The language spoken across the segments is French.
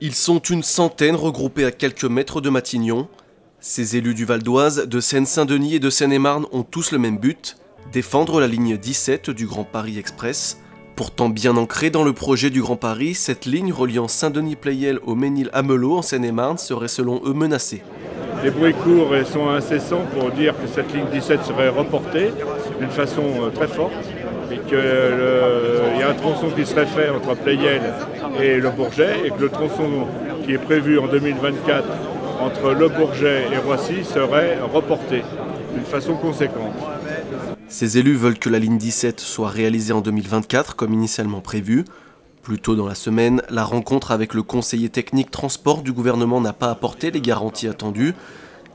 Ils sont une centaine regroupés à quelques mètres de Matignon. Ces élus du Val d'Oise, de Seine-Saint-Denis et de Seine-et-Marne ont tous le même but, défendre la ligne 17 du Grand Paris Express. Pourtant bien ancrée dans le projet du Grand Paris, cette ligne reliant Saint-Denis-Pleyel au Ménil-Amelot en Seine-et-Marne serait selon eux menacée. Les bruits courts sont incessants pour dire que cette ligne 17 serait reportée d'une façon très forte et qu'il y a un tronçon qui serait fait entre Pleyel et Le Bourget et que le tronçon qui est prévu en 2024 entre Le Bourget et Roissy serait reporté d'une façon conséquente. Ces élus veulent que la ligne 17 soit réalisée en 2024 comme initialement prévu. Plus tôt dans la semaine, la rencontre avec le conseiller technique transport du gouvernement n'a pas apporté les garanties attendues.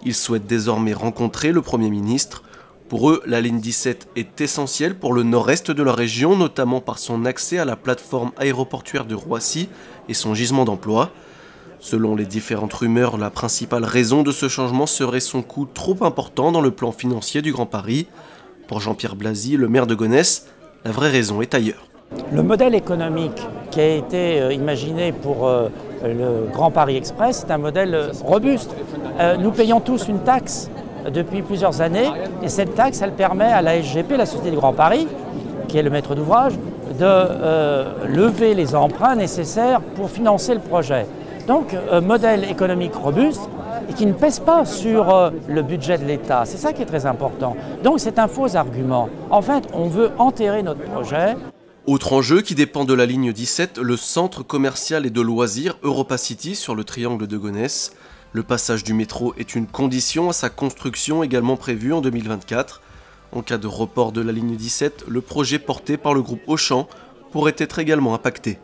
Ils souhaitent désormais rencontrer le Premier ministre. Pour eux, la ligne 17 est essentielle pour le nord-est de la région, notamment par son accès à la plateforme aéroportuaire de Roissy et son gisement d'emploi. Selon les différentes rumeurs, la principale raison de ce changement serait son coût trop important dans le plan financier du Grand Paris. Pour Jean-Pierre Blazy, le maire de Gonesse, la vraie raison est ailleurs. Le modèle économique qui a été imaginé pour le Grand Paris Express est un modèle robuste. Nous payons tous une taxe depuis plusieurs années et cette taxe, elle permet à la SGP, la Société du Grand Paris, qui est le maître d'ouvrage, de lever les emprunts nécessaires pour financer le projet. Donc, un modèle économique robuste et qui ne pèse pas sur le budget de l'État. C'est ça qui est très important. Donc, c'est un faux argument. En fait, on veut enterrer notre projet. Autre enjeu qui dépend de la ligne 17, le centre commercial et de loisirs Europa City sur le triangle de Gonesse. Le passage du métro est une condition à sa construction également prévue en 2024. En cas de report de la ligne 17, le projet porté par le groupe Auchan pourrait être également impacté.